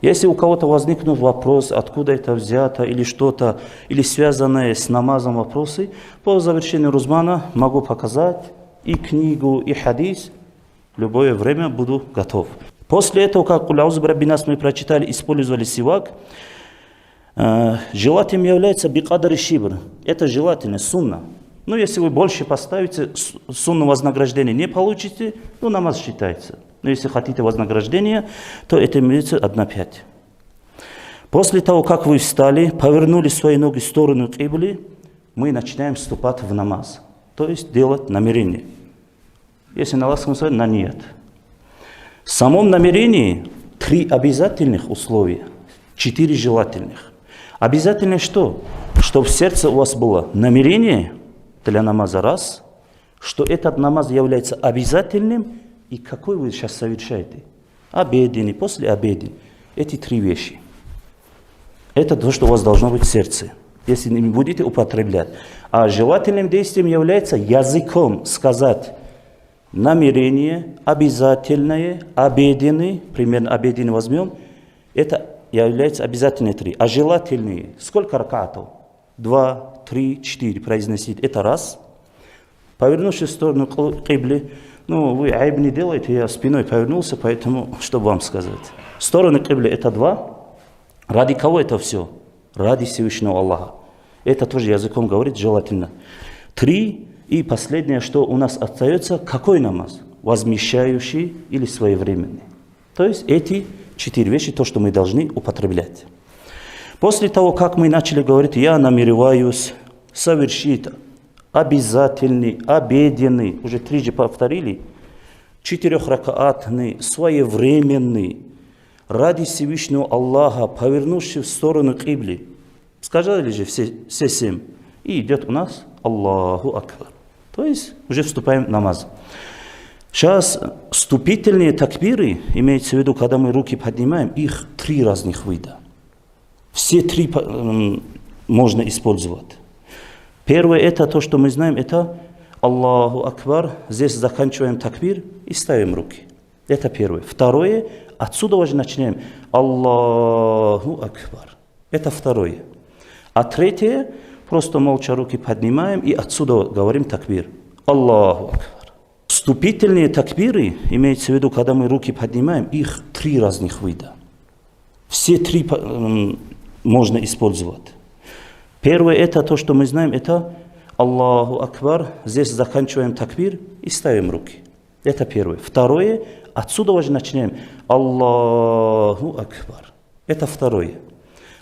Если у кого-то возникнет вопрос, откуда это взято, или что-то, или связанное с намазом вопросы, по завершению рузмана могу показать и книгу, и хадис. В любое время буду готов. После этого, как нас мы прочитали, использовали сивак, желательным является бикадари шибр. Это желательно, сунна. Но если вы больше поставите, сунну вознаграждения не получите, ну намаз считается. Но если хотите вознаграждение, то это имеется 1/5. После того, как вы встали, повернули свои ноги в сторону кибли, мы начинаем вступать в намаз. То есть делать намерение. Если на лакском языке, на нет. В самом намерении 3 обязательных условия, 4 желательных. Обязательно что? Чтобы в сердце у вас было намерение для намаза раз, что этот намаз является обязательным, и какой вы сейчас совершаете? Обеденный, после обеда. Эти 3 вещи. Это то, что у вас должно быть в сердце, если не будете употреблять. А желательным действием является языком сказать намерение, обязательное, обеденный, примерно обеденный возьмем, это является обязательные 3. А желательные, сколько ракатов? 2, 3, 4 произносить. Это раз. Повернувшись в сторону кибли, ну, вы айб не делаете, я спиной повернулся, поэтому, что вам сказать. В сторону кибли это 2. Ради кого это все? Ради Всевышнего Аллаха. Это тоже языком говорит желательно. 3. И последнее, что у нас остается, какой намаз? Возмещающий или своевременный. То есть эти 4 вещи, то, что мы должны употреблять. После того, как мы начали говорить, я намереваюсь совершить обязательный, обеденный, уже 3 повторили, 4-ракаатный, своевременный, ради Всевышнего Аллаха, повернувшись в сторону кибли. Сказали же все 7. И идет у нас Аллаху Акбар. То есть уже вступаем в намаз. Сейчас вступительные такбиры, имеется в виду, когда мы руки поднимаем, их 3 разных вида. Все 3 можно использовать. Первое, это то, что мы знаем, это Аллаху Акбар. Здесь заканчиваем такбир и ставим руки. Это первое. Второе, отсюда уже начинаем Аллаху Акбар. Это второе. А третье, просто молча руки поднимаем и отсюда говорим такбир. Аллаху Акбар. Вступительные такбиры, имеется в виду, когда мы руки поднимаем, их 3 разных вида. Все 3 можно использовать. Первое, это то, что мы знаем, это Аллаху Акбар. Здесь заканчиваем такбир и ставим руки. Это первое. Второе, отсюда уже начинаем Аллаху Акбар. Это второе.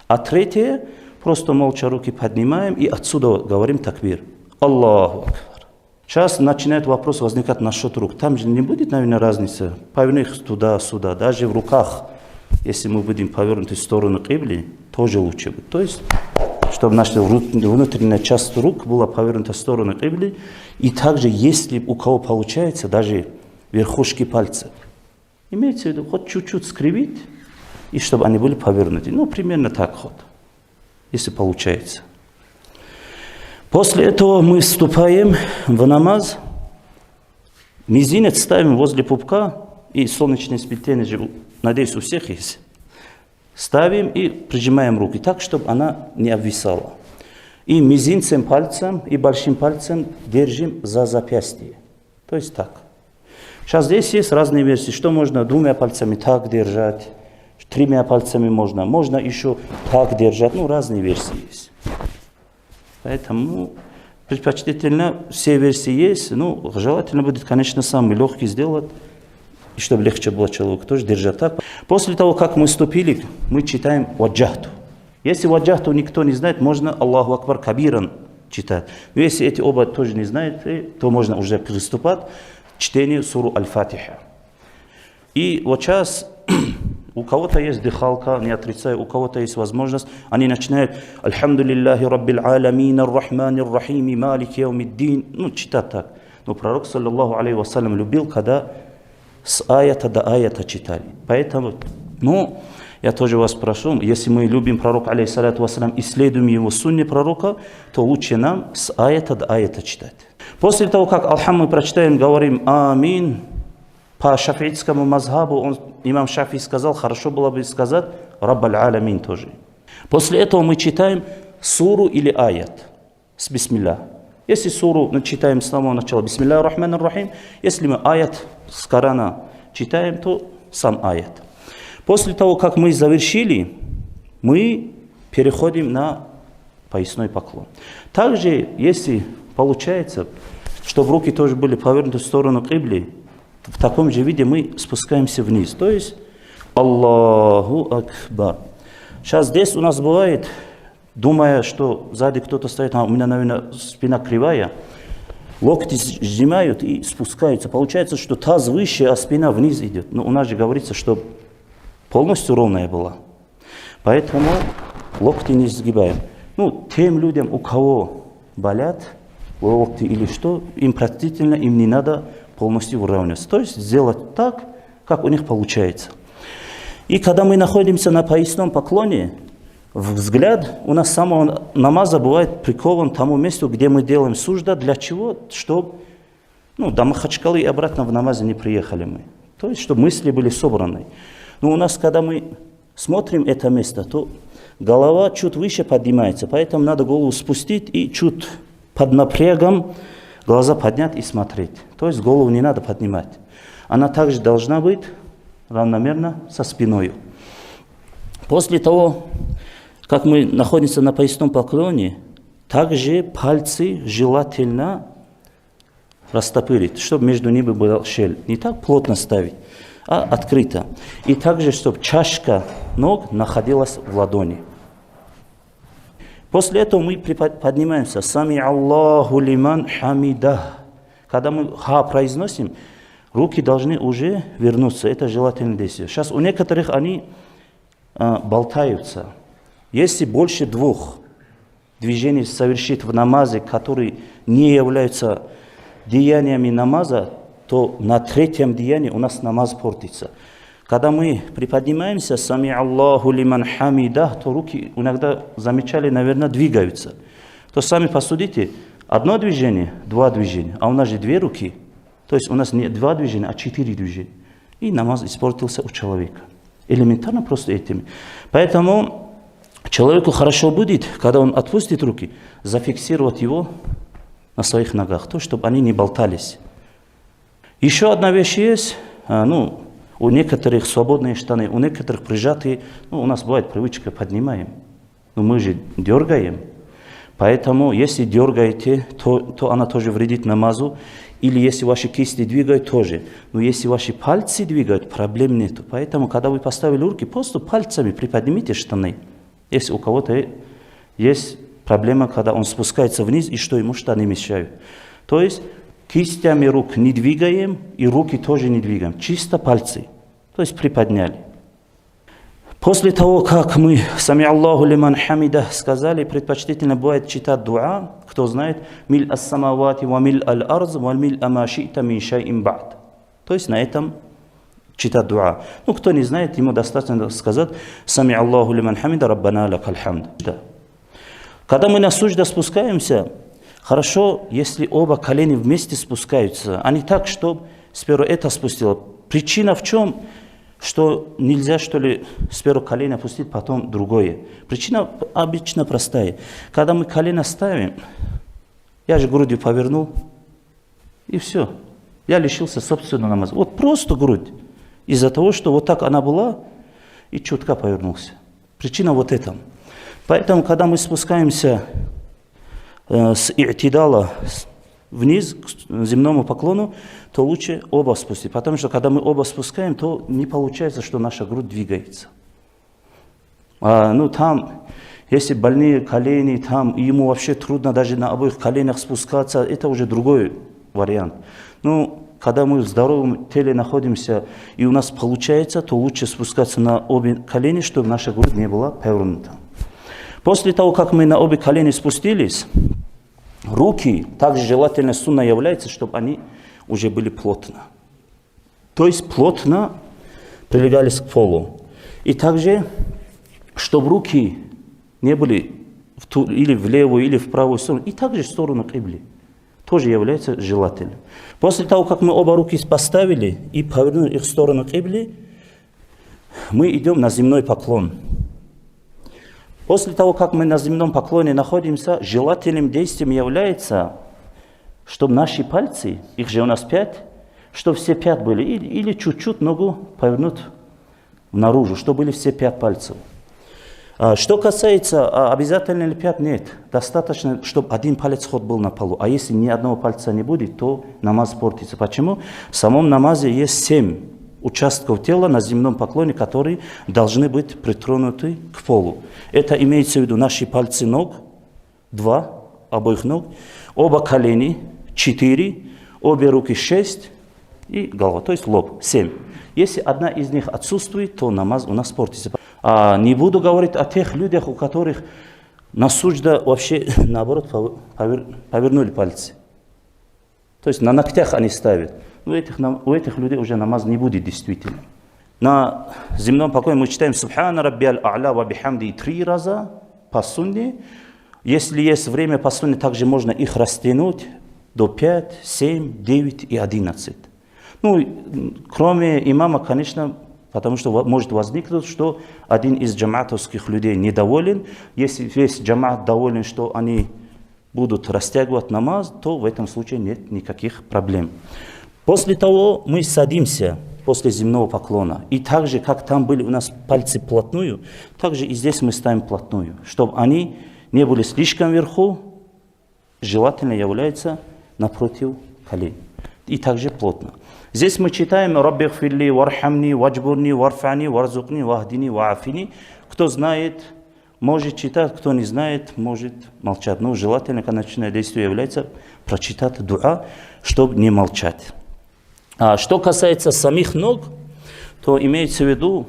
А третье, просто молча руки поднимаем и отсюда говорим такбир. Аллаху Акбар. Сейчас начинает вопрос возникать насчет рук. Там же не будет, наверное, разницы. Повернуть туда-сюда. Даже в руках, если мы будем повернуты в сторону кибли, тоже лучше будет. То есть, чтобы наша внутренняя часть рук была повернута в сторону кибли. И также, если у кого получается, даже верхушки пальцев, имеется в виду, хоть чуть-чуть скривить, и чтобы они были повернуты. Ну, примерно так вот, если получается. После этого мы вступаем в намаз. Мизинец ставим возле пупка, и солнечное сплетение же, надеюсь, у всех есть. Ставим и прижимаем руки так, чтобы она не обвисала. И мизинцем пальцем и большим пальцем держим за запястье. То есть так. Сейчас здесь есть разные версии, что можно 2 пальцами так держать, 3 пальцами можно. Можно еще так держать, ну разные версии есть. Поэтому предпочтительно все версии есть. Ну, желательно будет, конечно, самый легкий сделать, и чтобы легче было человеку тоже держать так. После того, как мы вступили, мы читаем ваджахту. Если ваджахту никто не знает, можно Аллаху Акбар кабиран читать. Но если эти оба тоже не знаете, то можно уже приступать к чтению суру Аль-Фатиха. И вот сейчас у кого-то есть дыхалка, не отрицаю, у кого-то есть возможность, они начинают «Альхамдулиллахи Раббил Аламин, Ар-Рахманир Рахими, Малики Яумиддин». Ну, читать так. Но пророк, саллаллаху алейхи вассалям, любил, когда с аята до аята читали. Поэтому, ну, я тоже вас прошу, если мы любим пророка, алейхиссалату вассалям, исследуем его сунне пророка, то лучше нам с аята до аята читать. После того, как Алхам мы прочитаем, говорим «Амин». По шафиитскому мазхабу имам Шафи сказал, хорошо было бы сказать Раббаль Алямин тоже. После этого мы читаем суру или аят с бисмилля. Если суру читаем с самого начала бисмилля ар-рахман ар-рахим, если мы аят с Корана читаем, то сам аят. После того, как мы завершили, мы переходим на поясной поклон. Также, если получается, чтобы руки тоже были повернуты в сторону кибли, в таком же виде мы спускаемся вниз. То есть Аллаху Акбар. Сейчас здесь у нас бывает, думая, что сзади кто-то стоит, у меня, наверное, спина кривая, локти сжимают и спускаются. Получается, что таз выше, а спина вниз идет. Но у нас же говорится, что полностью ровная была. Поэтому локти не сгибаем. Тем людям, у кого болят локти или что, им практически им не надо полностью выравниваться. То есть сделать так, как у них получается. И когда мы находимся на поясном поклоне, взгляд у нас с самого намаза бывает прикован к тому месту, где мы делаем сужда. Для чего? Чтобы до Махачкалы и обратно в намазе не приехали мы. То есть, чтобы мысли были собраны. Но у нас, когда мы смотрим это место, то голова чуть выше поднимается. Поэтому надо голову спустить и чуть под напрягом глаза поднять и смотреть. То есть голову не надо поднимать. Она также должна быть равномерно со спиной. После того, как мы находимся на поясном поклоне, также пальцы желательно растопырить, чтобы между ними была щель. Не так плотно ставить, а открыто. И также, чтобы чашка ног находилась в ладони. После этого мы поднимаемся. Сами Аллаху лиман хамидах. Когда мы ха произносим, руки должны уже вернуться. Это желательное действие. Сейчас у некоторых они болтаются. Если больше двух движений совершить в намазе, которые не являются деяниями намаза, то на третьем деянии у нас намаз портится. Когда мы приподнимаемся, сами Аллаху лиман хамидах, то руки иногда замечали, наверное, двигаются. То сами посудите, одно движение, два движения, а у нас же две руки. То есть у нас не два движения, а 4 движения. И намаз испортился у человека. Элементарно просто этими. Поэтому человеку хорошо будет, когда он отпустит руки, зафиксировать его на своих ногах, то, чтобы они не болтались. Еще одна вещь есть, у некоторых свободные штаны, у некоторых прижатые, у нас бывает привычка поднимаем, но мы же дергаем. Поэтому, если дергаете, то она тоже вредит намазу. Или если ваши кисти двигают, тоже. Но если ваши пальцы двигают, проблем нет. Поэтому, когда вы поставили руки, просто пальцами приподнимите штаны. Если у кого-то есть проблема, когда он спускается вниз, и что ему штаны мешают. То есть, кистями рук не двигаем, и руки тоже не двигаем. Чисто пальцы. То есть, приподняли. После того, как мы «Сами Аллаху лиман хамида» сказали, предпочтительно бывает читать дуа, кто знает, «Миль ас-самавати ва миль аль-арз ва миль амашита мин шай'ин ба'д». То есть на этом читать дуа. Кто не знает, ему достаточно сказать «Сами Аллаху лиман хамида раббана лакаль хамд». Когда мы на сужда спускаемся, хорошо, если оба колени вместе спускаются, а не так, что сперва это спустило. Причина в чем? Что нельзя, что ли, сперва колено опустить, потом другое. Причина обычно простая. Когда мы колено ставим, я же грудью повернул, и все. Я лишился собственного намаза. Вот просто грудь. Из-за того, что вот так она была, и чутка повернулся. Причина вот этом. Поэтому, когда мы спускаемся с и'тидала вниз к земному поклону, то лучше оба спустить. Потому что когда мы оба спускаем, то не получается, что наша грудь двигается. Там, если больные колени, там ему вообще трудно даже на обоих коленях спускаться, это уже другой вариант. Когда мы в здоровом теле находимся и у нас получается, то лучше спускаться на обе колени, чтобы наша грудь не была повернута. После того, как мы на обе колени спустились, руки, также желательно сунна является, чтобы они уже были плотно. То есть плотно прилегались к полу. И также, чтобы руки не были или в левую, или в правую сторону, и также в сторону кибли. Тоже является желательным. После того, как мы оба руки поставили и повернули их в сторону кибли, мы идем на земной поклон. После того, как мы на земном поклоне находимся, желательным действием является, чтобы наши пальцы, их же у нас 5, чтобы все 5 были, или чуть-чуть ногу повернуть наружу, чтобы были все 5 пальцев. Что касается, обязательно ли 5? Нет. Достаточно, чтобы один палец ход был на полу. А если ни одного пальца не будет, то намаз портится. Почему? В самом намазе есть 7 участков тела на земном поклоне, которые должны быть притронуты к полу. Это имеется в виду наши пальцы ног, 2 обоих ног, оба колени, 4, обе руки 6 и голова, то есть лоб, 7. Если одна из них отсутствует, то намаз у нас портится. Не буду говорить о тех людях, у которых на суджда вообще наоборот повернули пальцы. То есть на ногтях они ставят. У этих людей уже намаз не будет действительно. На земном покое мы читаем «Субхана раббиаль а'ля ва бихамди» 3 раза по сунне. Если есть время по сунне, также можно их растянуть до 5, 7, 9 и 11. Кроме имама, конечно, потому что может возникнуть, что один из джаматовских людей недоволен. Если весь джамат доволен, что они будут растягивать намаз, то в этом случае нет никаких проблем. После того мы садимся после земного поклона. И так же, как там были у нас пальцы плотную, так же и здесь мы ставим плотную. Чтобы они не были слишком вверху, желательно является напротив колен. И также плотно. Здесь мы читаем «Рабби гфирли, вархамни, ваджбурни, варфани, варзукни, вахдини, ваафини». Кто знает, может читать, кто не знает, может молчать. Но желательно, конечное действие является прочитать дуа, чтобы не молчать. Что касается самих ног, то имеется в виду,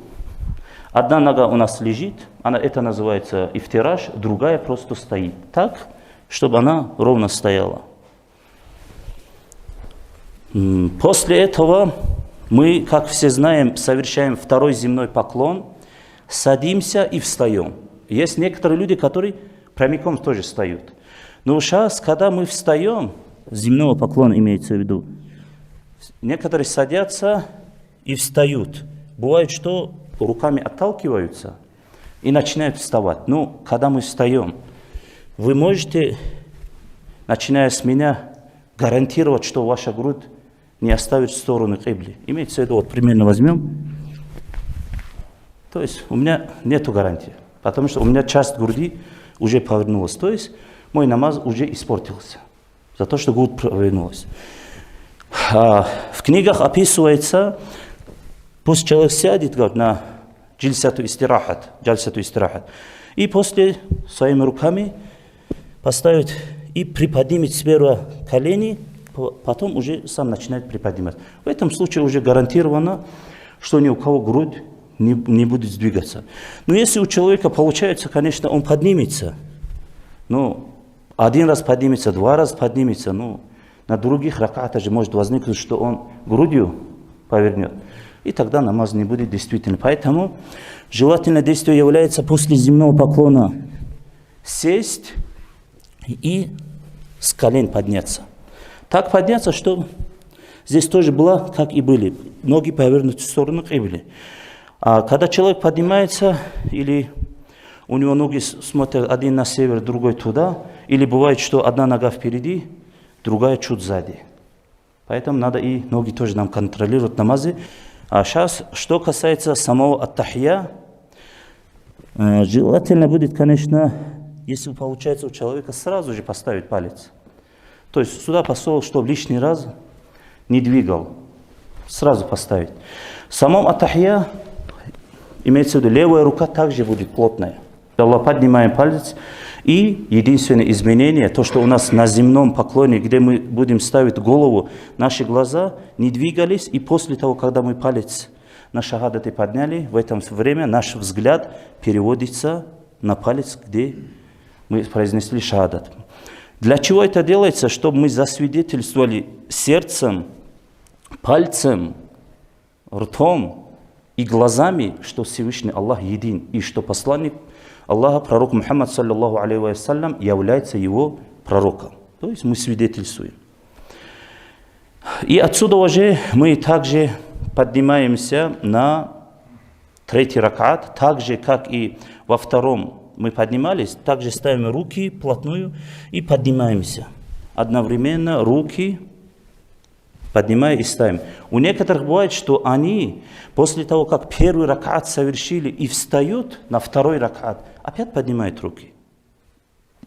одна нога у нас лежит, это называется ифтираж, другая просто стоит так, чтобы она ровно стояла. После этого мы, как все знаем, совершаем второй земной поклон, садимся и встаем. Есть некоторые люди, которые прямиком тоже встают. Но сейчас, когда мы встаем, земного поклона имеется в виду, некоторые садятся и встают. Бывает, что руками отталкиваются и начинают вставать. Когда мы встаем, вы можете, начиная с меня, гарантировать, что ваша грудь не оставит в сторону кибли. Имеется в виду, примерно возьмем. То есть у меня нету гарантии, потому что у меня часть груди уже повернулась. То есть мой намаз уже испортился за то, что грудь повернулась. В книгах описывается, пусть человек сядет на джальсату истирахат, и после своими руками поставит и приподнимет сперва колени, потом уже сам начинает приподнимать. В этом случае уже гарантировано, что ни у кого грудь не будет двигаться. Но если у человека получается, конечно, он поднимется. Один раз поднимется, 2 раза поднимется, на других ракатах же может возникнуть, что он грудью повернет. И тогда намаз не будет действительно. Поэтому желательное действие является после земного поклона сесть и с колен подняться. Так подняться, что здесь тоже было, как и были, ноги повернуты в сторону кибли. Когда человек поднимается, или у него ноги смотрят один на север, другой туда, или бывает, что одна нога впереди, другая чуть сзади. Поэтому надо и ноги тоже нам контролировать в намазе. Сейчас, что касается самого ат-тахья, желательно будет, конечно, если получается у человека, сразу же поставить палец. То есть сюда посол, чтобы лишний раз не двигал. Сразу поставить. В самом ат-тахья имеется в виду, левая рука также будет плотная. Аллах, поднимаем палец. И единственное изменение, то, что у нас на земном поклоне, где мы будем ставить голову, наши глаза не двигались. И после того, когда мы палец на шахадаты подняли, в это время наш взгляд переводится на палец, где мы произнесли шахадат. Для чего это делается? Чтобы мы засвидетельствовали сердцем, пальцем, ртом и глазами, что Всевышний Аллах един, и что посланник Аллаха, пророк Мухаммад, саллаллаху алейхи вассалям, является его пророком. То есть мы свидетельствуем. И отсюда уже мы также поднимаемся на 3-й ракат, так же, как и во втором мы поднимались, также ставим руки вплотную и поднимаемся. Одновременно руки поднимаем и ставим. У некоторых бывает, что они после того, как первый ракат совершили и встают на второй ракат, опять поднимают руки.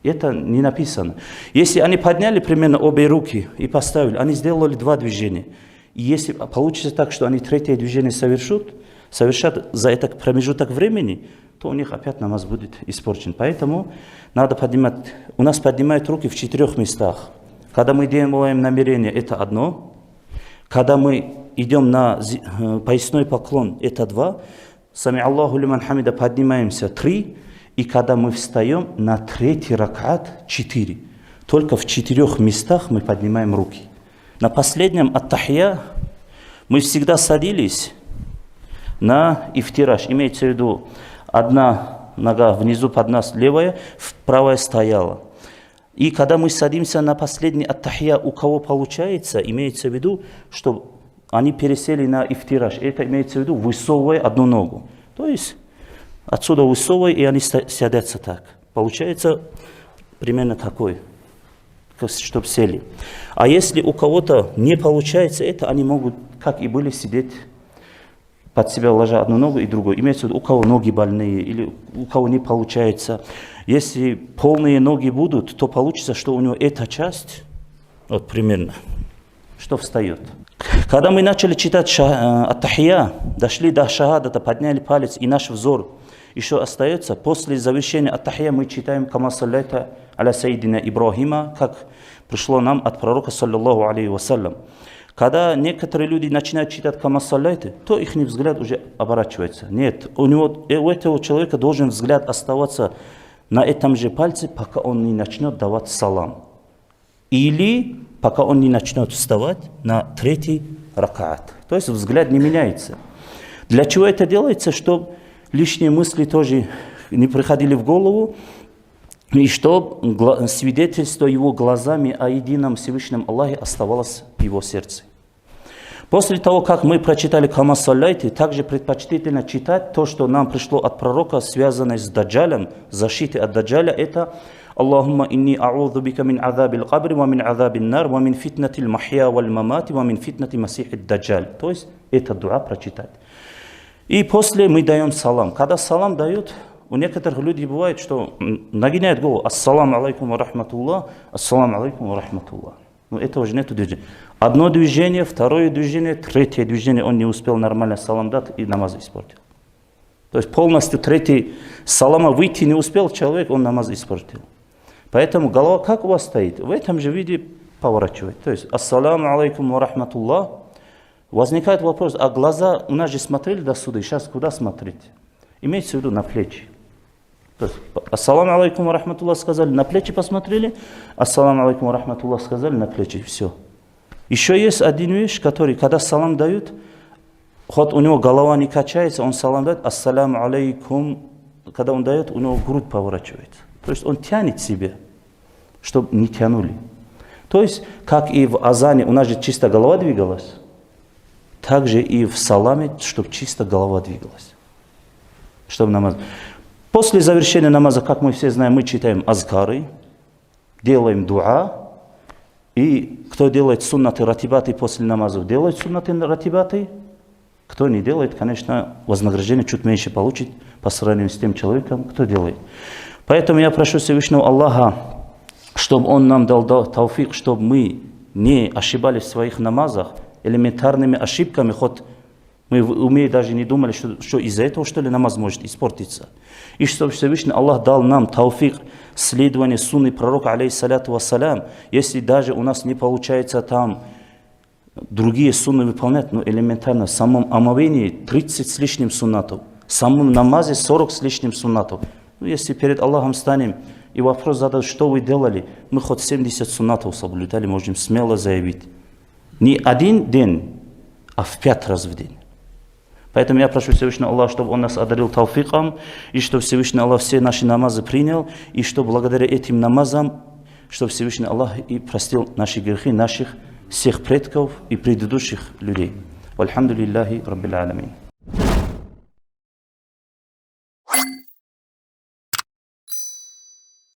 Это не написано. Если они подняли примерно обе руки и поставили, они сделали два движения. И если получится так, что они третье движение совершат за этот промежуток времени, то у них опять намаз будет испорчен. Поэтому надо поднимать. У нас поднимают руки в 4 местах. Когда мы делаем намерение, это одно. Когда мы идем на поясной поклон, это 2. Сами Аллаху лиман хамида поднимаемся 3. И когда мы встаем на 3-й ракат 4. Только в 4 местах мы поднимаем руки. На последнем ат-тахья мы всегда садились на ифтираш. Имеется в виду, одна нога внизу под нас, левая, правая стояла. И когда мы садимся на последний ат-тахья, у кого получается, имеется в виду, что они пересели на ифтираш. Это имеется в виду, высовывая одну ногу. То есть отсюда высовывая, и они садятся так. Получается примерно такой, чтобы сели. А если у кого-то не получается это, они могут, как и были, сидеть под себя, ложа одну ногу и другую. Имеется в виду, у кого ноги больные или у кого не получается. Если полные ноги будут, то получится, что у него эта часть, вот примерно, что встает. Когда мы начали читать ат-тахья, дошли до шахадата, подняли палец, и наш взор еще остается, после завершения ат-тахья мы читаем «Кама саллайта аля сайидина Ибрахима», как пришло нам от пророка, саллаллаху алейхи вассалям. Когда некоторые люди начинают читать «Кама саллайта», то их взгляд уже оборачивается. Нет, у этого человека должен взгляд оставаться на этом же пальце, пока он не начнет давать салам. Или пока он не начнет вставать на 3-й ракаат. То есть взгляд не меняется. Для чего это делается? Чтобы лишние мысли тоже не приходили в голову, и чтобы свидетельство его глазами о едином Всевышнем Аллахе оставалось в его сердце. После того, как мы прочитали «Кама саллайти», также предпочтительно читать то, что нам пришло от пророка, связанное с даджалем, защитой от даджаля, это «Аллахумма инни а'удhu бика мин азабил кабри, ва мин азабил нар, ва мин фитнатил махья валь мамати, ва мин фитнати масихид даджаль». То есть это дуа прочитать. И после мы даем салам. Когда салам дают, у некоторых людей бывает, что нагоняют голову «Ассаламу алейкум ва рахматуллах, ассаламу алейкум ва рахматуллах». Но этого уже нет движения. Одно движение, второе движение, третье движение, он не успел нормально салам дать и намаз испортил. То есть полностью третий салама выйти не успел человек, он намаз испортил. Поэтому голова как у вас стоит? В этом же виде поворачивает. То есть «Ассаламу алейкум ва рахматуллах». Возникает вопрос, а глаза у нас же смотрели до сюда, сейчас куда смотреть? Имеется в виду на плечи. То есть, «Ассаламу алейкум ва рахматуллах» сказали, на плечи посмотрели, «Ассаламу алейкум ва рахматуллах» сказали, на плечи, все. Еще есть один вещь, который, когда салам дают, хоть у него голова не качается, он салам дает, «Ассаламу алейкум», когда он дает, у него грудь поворачивается. То есть он тянет себе, чтобы не тянули. То есть, как и в азане, у нас же чисто голова двигалась, так же и в саламе, чтобы чисто голова двигалась. Чтобы намаз. После завершения намаза, как мы все знаем, мы читаем азкары, делаем дуа, и кто делает суннаты ратибаты после намазов, делает суннаты ратибаты. Кто не делает, конечно, вознаграждение чуть меньше получит по сравнению с тем человеком, кто делает. Поэтому я прошу Всевышнего Аллаха, чтобы Он нам дал тауфик, чтобы мы не ошибались в своих намазах элементарными ошибками, хоть мы в уме даже не думали, что из-за этого, что ли, намаз может испортиться. И чтобы Всевышний Аллах дал нам тауфик следования сунны пророка, алейхиссаляту вассалям, если даже у нас не получается там другие сунны выполнять, но элементарно в самом омовении 30 с лишним суннатов, в самом намазе 40 с лишним суннатов. Ну, если перед Аллахом станем и вопрос задать, что вы делали, мы хоть 70 суннатов соблюдали, можем смело заявить. Не один день, а в 5 раз в день. Поэтому я прошу Всевышнего Аллаха, чтобы Он нас одарил тауфиком, и чтобы Всевышний Аллах все наши намазы принял, и чтобы благодаря этим намазам, чтобы Всевышний Аллах и простил наши грехи, наших всех предков и предыдущих людей. Вальхамдулиллахи Раббил Аламин.